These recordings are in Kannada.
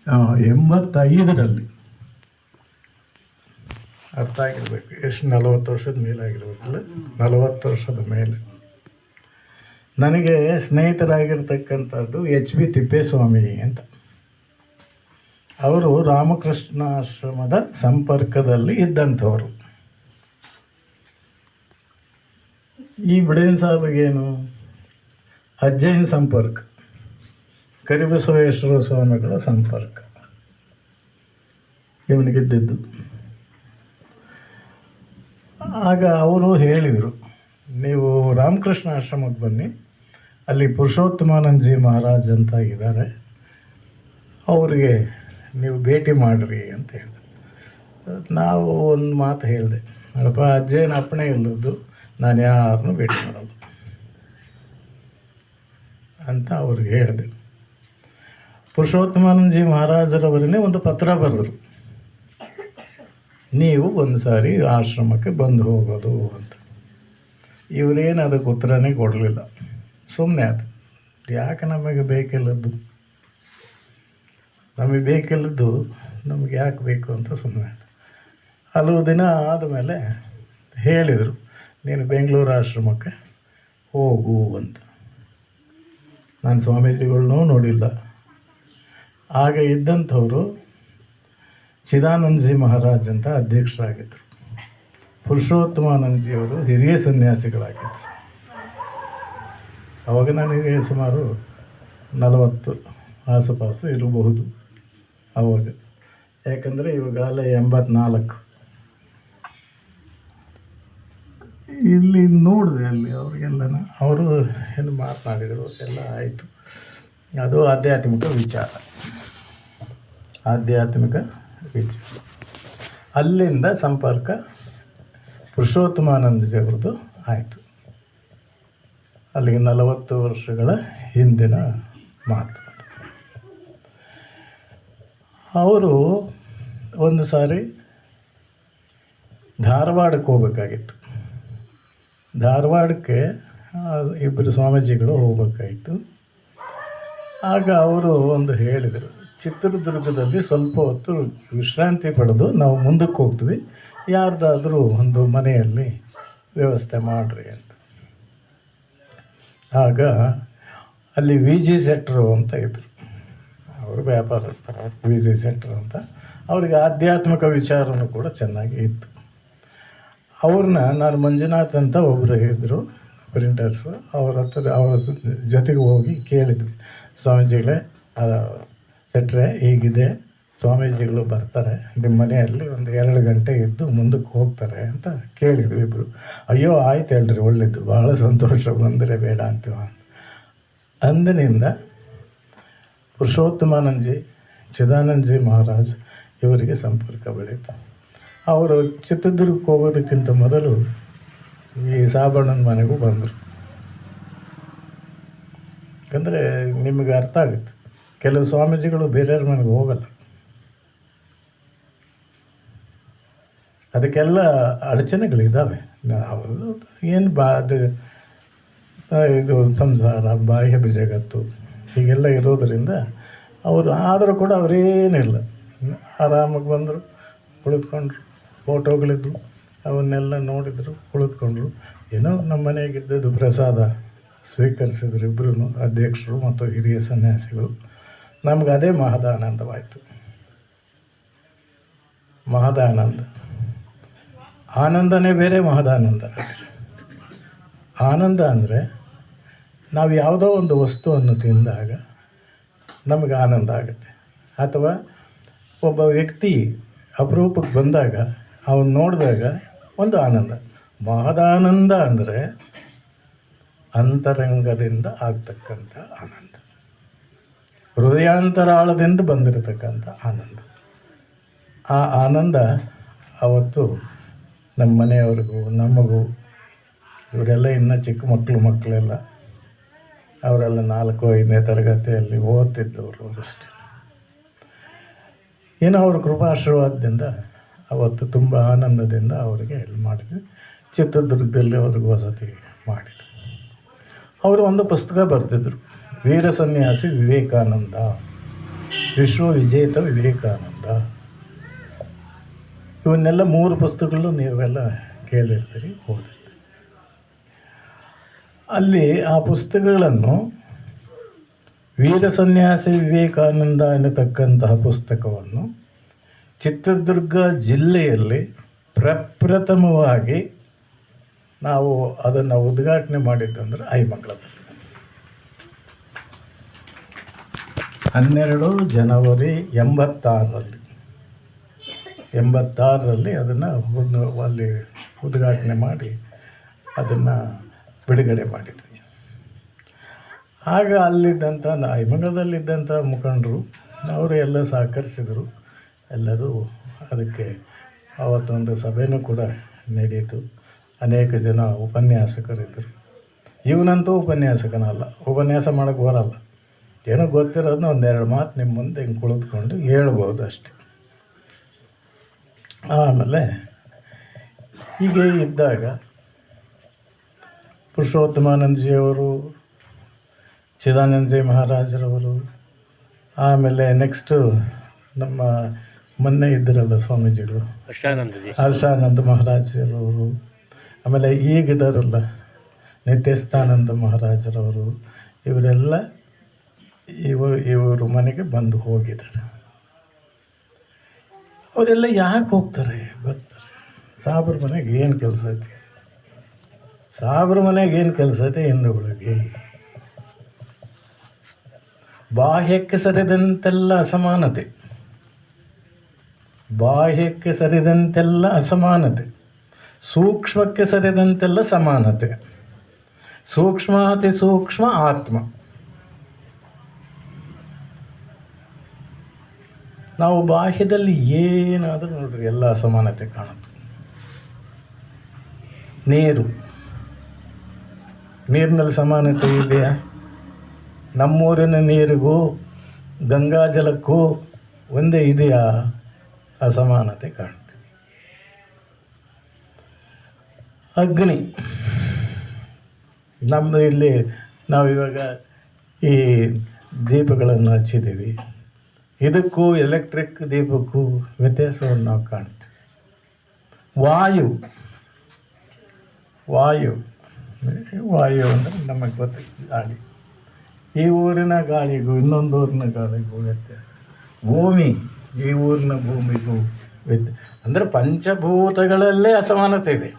85ರಲ್ಲಿ, ಅರ್ಥ ಆಗಿರ್ಬೇಕು ಎಷ್ಟು, 40 ವರ್ಷದ ಮೇಲಾಗಿರ್ಬೇಕಲ್ಲ, 40 ವರ್ಷದ ಮೇಲೆ. ನನಗೆ ಸ್ನೇಹಿತರಾಗಿರ್ತಕ್ಕಂಥದ್ದು HB ತಿಪ್ಪೇಸ್ವಾಮಿ ಅಂತ. ಅವರು ರಾಮಕೃಷ್ಣಾಶ್ರಮದ ಸಂಪರ್ಕದಲ್ಲಿ ಇದ್ದಂಥವರು. ಈ ಬಿಡೇನ್ ಸಾಹೇಬ್ಗೇನು ಅಜ್ಜೈನ ಸಂಪರ್ಕ, ಕರಿಬಸವೇಶ್ವರ ಸ್ವಾಮಿಗಳ ಸಂಪರ್ಕ ಇವನಿಗಿದ್ದಿದ್ದು. ಆಗ ಅವರು ಹೇಳಿದರು, ನೀವು ರಾಮಕೃಷ್ಣ ಆಶ್ರಮಕ್ಕೆ ಬನ್ನಿ, ಅಲ್ಲಿ ಪುರುಷೋತ್ತಮಾನಂದಜಿ ಮಹಾರಾಜ್ ಅಂತ ಇದ್ದಾರೆ, ಅವರಿಗೆ ನೀವು ಭೇಟಿ ಮಾಡಿರಿ ಅಂತ ಹೇಳಿದೆ. ನಾವು ಒಂದು ಮಾತು ಹೇಳಿದೆ, ಅಪ್ಪ ಅಜ್ಜೇನ ಅಪ್ಪಣೆ ಇಲ್ಲದ್ದು ನಾನು ಯಾರನ್ನೂ ಭೇಟಿ ಮಾಡಲ್ಲ ಅಂತ ಅವ್ರಿಗೆ ಹೇಳಿದೆ. ಪುರುಷೋತ್ತಮಾನಂದಜಿ ಮಹಾರಾಜರವರನ್ನೇ ಒಂದು ಪತ್ರ ಬರೆದರು, ನೀವು ಒಂದು ಸಾರಿ ಆಶ್ರಮಕ್ಕೆ ಬಂದು ಹೋಗೋದು ಅಂತ. ಇವರೇನು ಅದಕ್ಕೆ ಉತ್ತರನೇ ಕೊಡಲಿಲ್ಲ, ಸುಮ್ಮನೆ ಅದು ಯಾಕೆ ನಮಗೆ ಬೇಕಿಲ್ಲದ್ದು, ನಮಗೆ ಬೇಕಿಲ್ಲದ್ದು ನಮಗೆ ಯಾಕೆ ಬೇಕು ಅಂತ ಸುಮ್ಮನೆ. ಹಲವು ದಿನ ಆದಮೇಲೆ ಹೇಳಿದರು, ನೀನು ಬೆಂಗಳೂರು ಆಶ್ರಮಕ್ಕೆ ಹೋಗು ಅಂತ. ನಾನು ಸ್ವಾಮೀಜಿಗಳನ್ನೂ ನೋಡಿಲ್ಲ. ಆಗ ಇದ್ದಂಥವರು ಚಿದಾನಂದಜಿ ಮಹಾರಾಜ್ ಅಂತ ಅಧ್ಯಕ್ಷರಾಗಿದ್ದರು, ಪುರುಷೋತ್ತಮಾನಂದಜಿಯವರು ಹಿರಿಯ ಸನ್ಯಾಸಿಗಳಾಗಿದ್ದರು. ಅವಾಗ ನನಗೆ ಸುಮಾರು 40 ಆಸುಪಾಸು ಇರಬಹುದು ಅವಾಗ, ಯಾಕಂದರೆ ಇವಾಗಲೇ 84. ಇಲ್ಲಿ ನೋಡಿದೆ, ಅಲ್ಲಿ ಅವ್ರಿಗೆಲ್ಲನ ಅವರು ಏನು ಮಾತನಾಡಿದರು ಎಲ್ಲ ಆಯಿತು. ಅದು ಆಧ್ಯಾತ್ಮಿಕ ವಿಚಾರ. ಅಲ್ಲಿಂದ ಸಂಪರ್ಕ ಪುರುಷೋತ್ತಮಾನಂದಜಿಯವ್ರದ್ದು ಆಯಿತು. ಅಲ್ಲಿಗೆ 40 ವರ್ಷಗಳ ಹಿಂದಿನ ಮಾತು. ಅವರು ಒಂದು ಸಾರಿ ಧಾರವಾಡಕ್ಕೆ ಹೋಗಬೇಕಾಗಿತ್ತು. ಧಾರವಾಡಕ್ಕೆ ಇಬ್ಬರು ಸ್ವಾಮೀಜಿಗಳು ಹೋಗಬೇಕಾಯಿತು. ಆಗ ಅವರು ಒಂದು ಹೇಳಿದರು, ಚಿತ್ರದುರ್ಗದಲ್ಲಿ ಸ್ವಲ್ಪ ಹೊತ್ತು ವಿಶ್ರಾಂತಿ ಪಡೆದು ನಾವು ಮುಂದಕ್ಕೆ ಹೋಗ್ತೀವಿ, ಯಾರ್ದಾದರೂ ಒಂದು ಮನೆಯಲ್ಲಿ ವ್ಯವಸ್ಥೆ ಮಾಡಿರಿ ಅಂತ. ಆಗ ಅಲ್ಲಿ VG ಸೆಟ್ರು ಅಂತ ಇದ್ದರು, ಅವರು ವ್ಯಾಪಾರಸ್ಥರು, VG ಸೆಟ್ರು ಅಂತ. ಅವರಿಗೆ ಆಧ್ಯಾತ್ಮಿಕ ವಿಚಾರನೂ ಕೂಡ ಚೆನ್ನಾಗಿ ಇತ್ತು. ಅವ್ರನ್ನ ನಾನು ಮಂಜುನಾಥ್ ಅಂತ ಒಬ್ಬರು ಇದ್ದರು ಪ್ರಿಂಟರ್ಸು, ಅವ್ರ ಜೊತೆಗೆ ಹೋಗಿ ಕೇಳಿದ್ವಿ, ಸ್ವಾಮೀಜಿಗಳೇ ಸೆಟ್ರೆ ಹೀಗಿದೆ, ಸ್ವಾಮೀಜಿಗಳು ಬರ್ತಾರೆ ನಿಮ್ಮ ಮನೆಯಲ್ಲಿ, ಒಂದು 2 ಗಂಟೆ ಇದ್ದು ಮುಂದಕ್ಕೆ ಹೋಗ್ತಾರೆ ಅಂತ ಕೇಳಿದ್ವಿ ಇಬ್ಬರು. ಅಯ್ಯೋ ಆಯ್ತು ಹೇಳ್ರಿ, ಒಳ್ಳೆಯದು, ಭಾಳ ಸಂತೋಷ, ಬಂದರೆ ಬೇಡ ಅಂತೀವ. ಅಂದಿನಿಂದ ಪುರುಷೋತ್ತಮಾನಂದಜಿ, ಚಿದಾನಂದಜಿ ಮಹಾರಾಜ್ ಇವರಿಗೆ ಸಂಪರ್ಕ ಬೆಳೀತು. ಅವರು ಚಿತ್ರದುರ್ಗಕ್ಕೆ ಹೋಗೋದಕ್ಕಿಂತ ಮೊದಲು ಈ ಸಾಬಣ್ಣನ ಮನೆಗೂ ಬಂದರು. ಯಾಕಂದರೆ ನಿಮಗೆ ಅರ್ಥ ಆಗುತ್ತೆ, ಕೆಲವು ಸ್ವಾಮೀಜಿಗಳು ಬೇರೆಯವ್ರ ಮನೆಗೆ ಹೋಗಲ್ಲ, ಅದಕ್ಕೆಲ್ಲ ಅಡಚಣೆಗಳಿದ್ದಾವೆ. ಅವರು ಏನು ಇದು ಸಂಸಾರ, ಬಾಹ್ಯ ಜಗತ್ತು ಹೀಗೆಲ್ಲ ಇರೋದರಿಂದ ಅವರು, ಆದರೂ ಕೂಡ ಅವರೇನಿಲ್ಲ, ಆರಾಮಾಗಿ ಬಂದರು, ಕುಳಿತುಕೊಂಡ್ರು, ಫೋಟೋಗಳಿದ್ದು ಅವನ್ನೆಲ್ಲ ನೋಡಿದರು, ಕುಳಿತುಕೊಂಡ್ರು. ಏನೋ ನಮ್ಮ ಮನೆಗಿದ್ದದ್ದು ಪ್ರಸಾದ ಸ್ವೀಕರಿಸಿದ್ರು ಇಬ್ಬರೂ, ಅಧ್ಯಕ್ಷರು ಮತ್ತು ಹಿರಿಯ ಸನ್ಯಾಸಿಗಳು. ನಮ್ಗೆ ಅದೇ ಮಹದಾನಂದವಾಯಿತು. ಮಹದಾನಂದ, ಆನಂದನೇ ಬೇರೆ, ಮಹದಾನಂದ. ಆನಂದ ಅಂದರೆ ನಾವು ಯಾವುದೋ ಒಂದು ವಸ್ತುವನ್ನು ತಿಂದಾಗ ನಮಗೆ ಆನಂದ ಆಗುತ್ತೆ, ಅಥವಾ ಒಬ್ಬ ವ್ಯಕ್ತಿ ಅಪರೂಪಕ್ಕೆ ಬಂದಾಗ ಅವನು ನೋಡಿದಾಗ ಒಂದು ಆನಂದ. ಮಹದಾನಂದ ಅಂದರೆ ಅಂತರಂಗದಿಂದ ಆಗ್ತಕ್ಕಂಥ ಆನಂದ, ಹೃದಯಾಂತರಾಳದಿಂದ ಬಂದಿರತಕ್ಕಂಥ ಆನಂದ. ಆ ಆನಂದ ಅವತ್ತು ನಮ್ಮ ಮನೆಯವ್ರಿಗೂ ನಮಗೂ, ಇವರೆಲ್ಲ ಇನ್ನೂ ಚಿಕ್ಕ ಮಕ್ಕಳೆಲ್ಲ, ಅವರೆಲ್ಲ 4-5ನೇ ತರಗತಿಯಲ್ಲಿ ಓದ್ತಿದ್ದವರು ಅವರಷ್ಟೇ. ಏನೋ ಅವ್ರ ಕೃಪಾಶೀರ್ವಾದದಿಂದ ಅವತ್ತು ತುಂಬ ಆನಂದದಿಂದ ಅವರಿಗೆ ಹೆಲ್ಪ್ ಮಾಡಿದ್ವಿ. ಚಿತ್ರದುರ್ಗದಲ್ಲಿ ಅವ್ರಿಗೆ ವಸತಿ ಮಾಡಿದ್ರು. ಅವರು ಒಂದು ಪುಸ್ತಕ ಬರೆದಿದ್ರು, ವೀರ ಸನ್ಯಾಸಿ ವಿವೇಕಾನಂದ ವಿಶ್ವವಿಜೇತ ವಿವೇಕಾನಂದ. ಇವನ್ನೆಲ್ಲ 3 ಪುಸ್ತಕಗಳು ನೀವೆಲ್ಲ ಕೇಳಿರ್ತೀರಿ, ಓದಿರ್ತೀರಿ. ಅಲ್ಲಿ ಆ ಪುಸ್ತಕಗಳನ್ನು ವೀರ ಸನ್ಯಾಸಿ ವಿವೇಕಾನಂದ ಎನ್ನತಕ್ಕಂತಹ ಪುಸ್ತಕವನ್ನು ಚಿತ್ರದುರ್ಗ ಜಿಲ್ಲೆಯಲ್ಲಿ ಪ್ರಪ್ರಥಮವಾಗಿ ನಾವು ಅದನ್ನು ಉದ್ಘಾಟನೆ ಮಾಡಿದ್ದಂದ್ರೆ ಐಮಂಗಳದಲ್ಲಿ 12 ಜನವರಿ 86ರಲ್ಲಿ ಅದನ್ನು ಅಲ್ಲಿ ಉದ್ಘಾಟನೆ ಮಾಡಿ ಅದನ್ನು ಬಿಡುಗಡೆ ಮಾಡಿದ್ವಿ. ಆಗ ಅಲ್ಲಿದ್ದಂಥ ಐಮಂಗಳದಲ್ಲಿದ್ದಂಥ ಮುಖಂಡರು ಅವರು ಎಲ್ಲ ಸಹಕರಿಸಿದರು. ಎಲ್ಲರೂ ಅದಕ್ಕೆ ಅವತ್ತೊಂದು ಸಭೆಯೂ ಕೂಡ ನಡೆಯಿತು. ಅನೇಕ ಜನ ಉಪನ್ಯಾಸಕರಿದ್ದರು. ಇವನಂತೂ ಉಪನ್ಯಾಸಕನಲ್ಲ, ಉಪನ್ಯಾಸ ಮಾಡೋಕ್ಕೆ ಬರಲ್ಲ. ಏನೋ ಗೊತ್ತಿರೋದನ್ನ 1-2 ಮಾತು ನಿಮ್ಮ ಮುಂದೆ ಹಿಂಗೆ ಕುಳಿತುಕೊಂಡು ಹೇಳ್ಬೋದು ಅಷ್ಟೆ. ಆಮೇಲೆ ಹೀಗೆ ಇದ್ದಾಗ ಪುರುಷೋತ್ತಮಾನಂದಜಿಯವರು, ಚಿದಾನಂದಜಿ ಮಹಾರಾಜರವರು, ಆಮೇಲೆ ನೆಕ್ಸ್ಟು ನಮ್ಮ ಮೊನ್ನೆ ಇದ್ದರಲ್ಲ ಸ್ವಾಮೀಜಿಗಳು ಹರ್ಷಾನಂದ ಮಹಾರಾಜರವರು, ಆಮೇಲೆ ಈಗಿದ್ದಾರಲ್ಲ ನಿತ್ಯಸ್ಥಾನಂದ ಮಹಾರಾಜರವರು, ಇವರೆಲ್ಲ ಇವರು ಮನೆಗೆ ಬಂದು ಹೋಗಿದ್ದಾರೆ. ಅವರೆಲ್ಲ ಯಾಕೆ ಹೋಗ್ತಾರೆ ಬರ್ತಾರೆ? ಸಾಬ್ರ ಮನೆಗೆ ಏನು ಕೆಲಸ ಐತಿ? ಸಾಬ್ರ ಮನೆಗೆ ಏನು ಕೆಲಸ ಐತೆ? ಹಿಂದೂಗಳಿಗೆ ಬಾಹ್ಯಕ್ಕೆ ಸರಿದಂತೆಲ್ಲ ಅಸಮಾನತೆ, ಬಾಹ್ಯಕ್ಕೆ ಸರಿದಂತೆಲ್ಲ ಅಸಮಾನತೆ, ಸೂಕ್ಷ್ಮಕ್ಕೆ ಸರಿದಂತೆಲ್ಲ ಸಮಾನತೆ, ಸೂಕ್ಷ್ಮಾತಿ ಸೂಕ್ಷ್ಮ ಆತ್ಮ. ನಾವು ಬಾಹ್ಯದಲ್ಲಿ ಏನಾದರೂ ನೋಡ್ರಿ ಎಲ್ಲ ಅಸಮಾನತೆ ಕಾಣುತ್ತೆ. ನೀರಿನಲ್ಲಿ ಸಮಾನತೆ ಇದೆಯಾ? ನಮ್ಮೂರಿನ ನೀರಿಗೂ ಗಂಗಾ ಜಲಕ್ಕೂ ಒಂದೇ ಇದೆಯಾ? ಅಸಮಾನತೆ ಕಾಣುತ್ತೆ. ಅಗ್ನಿ, ನಮ್ಮದು ಇಲ್ಲಿ ನಾವಿವಾಗ ಈ ದೀಪಗಳನ್ನು ಹಚ್ಚಿದ್ದೀವಿ, ಇದಕ್ಕೂ ಎಲೆಕ್ಟ್ರಿಕ್ ದೀಪಕ್ಕೂ ವ್ಯತ್ಯಾಸವನ್ನು ನಾವು ಕಾಣ್ತೀವಿ. ವಾಯು ಅಂದರೆ ನಮಗೆ ಗೊತ್ತಿದೆ ಗಾಳಿ. ಈ ಊರಿನ ಗಾಳಿಗೂ ಇನ್ನೊಂದು ಊರಿನ ಗಾಳಿಗೂ ವ್ಯತ್ಯಾಸ. ಭೂಮಿ, ಈ ಊರಿನ ಭೂಮಿಗೂ ಅಂದರೆ ಪಂಚಭೂತಗಳಲ್ಲೇ ಅಸಮಾನತೆ ಇದೆ.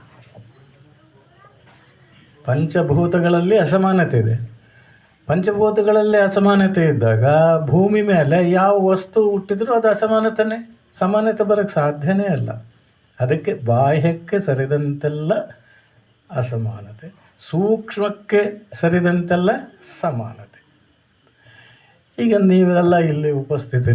ಪಂಚಭೂತಗಳಲ್ಲಿ ಅಸಮಾನತೆ ಇದೆ. ಪಂಚಭೂತಗಳಲ್ಲಿ ಅಸಮಾನತೆ ಇದ್ದಾಗ ಭೂಮಿ ಮೇಲೆ ಯಾವ ವಸ್ತು ಹುಟ್ಟಿದ್ರೂ ಅದು ಅಸಮಾನತೆನೇ. ಸಮಾನತೆ ಬರೋಕ್ಕೆ ಸಾಧ್ಯನೇ ಅಲ್ಲ. ಅದಕ್ಕೆ ಬಾಹ್ಯಕ್ಕೆ ಸರಿದಂತೆಲ್ಲ ಅಸಮಾನತೆ, ಸೂಕ್ಷ್ಮಕ್ಕೆ ಸರಿದಂತೆಲ್ಲ ಸಮಾನತೆ. ಈಗ ನೀವೆಲ್ಲ ಇಲ್ಲಿ ಉಪಸ್ಥಿತರಿದ್ದೀರಿ.